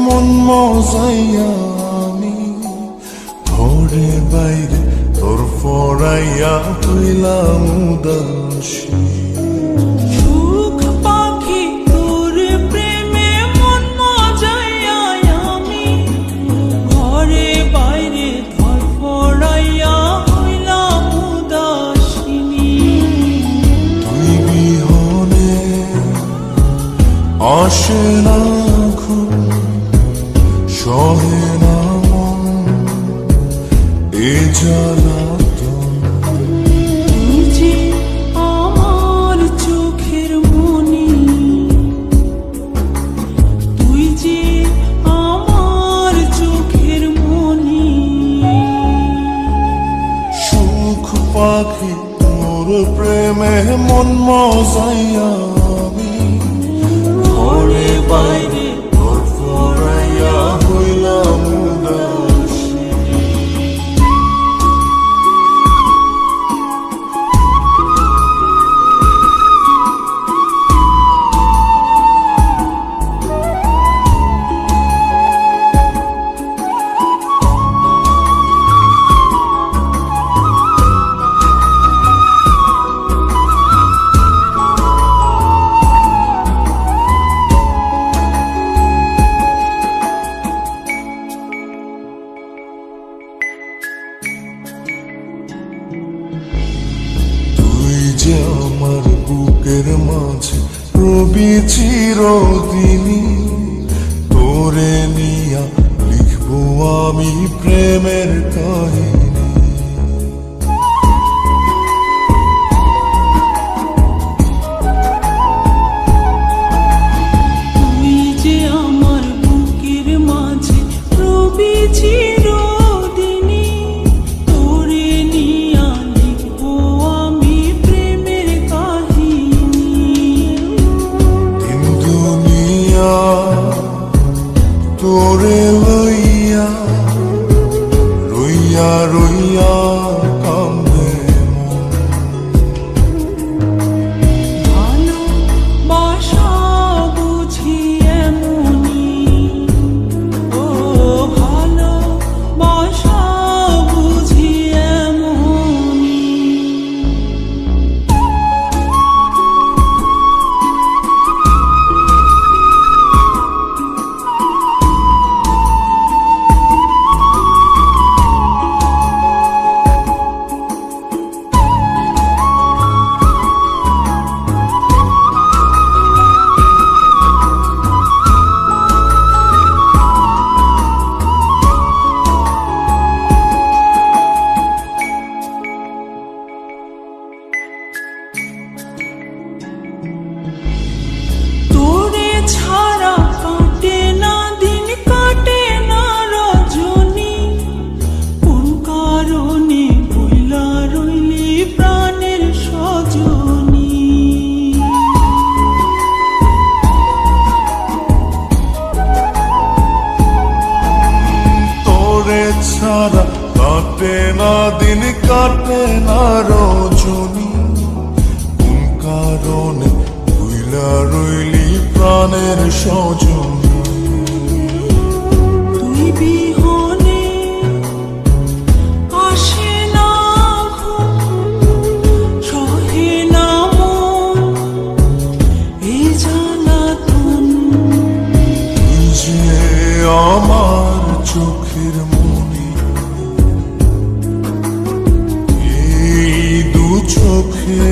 মন মজাইয়া আমি ঘরে বাইরে তোর ফরাইয়া হইলাম উদাসী। সুখ পাখি তোর প্রেমে মন মজাইয়া আমি ঘরে বাইরে ধর ফরাইয়া হইলাম উদাসিনী। তুই বিহনে আসে না ঘুম, সহে না মন এ জ্বালাতন। তুই যে আমার চোখের মনি, তুই যে আমার চোখের মনি। সুখ পাখি তোর প্রেমে মন মজাইয়া আমি ঘরে বাইরে তোর ফরাইয়া হইলাম উদাসী। আমার বুকের মাঝে রবি চিরদিনই, তোরে নিয়া লিখবো আমি প্রেমের কাহিনী। তুই যে আমার বুকের মাঝে রবি চিরদিনই, তোরে নিয়া লিখবো আমি প্রেমের কাহিনী। দিন দুনিয়া তোরে লইয়া রইয়া রইয়া কান্দে মন। ভালোবাসা বুঝি এমনি, ও ভালোবাসা বুঝি এমনি। তোরে ছাড়া কাটে না দিন, কাটে না রজনী। কোন কারণে ভুইলা রইলি প্রাণের সজনী। তোরে ছাড়া কাটে না দিন, কাটে না রজনী। কোন কারণে ভুইলা রইলি প্রাণের সজনী। তুই বিহনে আসে না ঘুম, সহে না মন এ জ্বালাতন। তুই যে আমার চোখের মনি, এই দু চোখে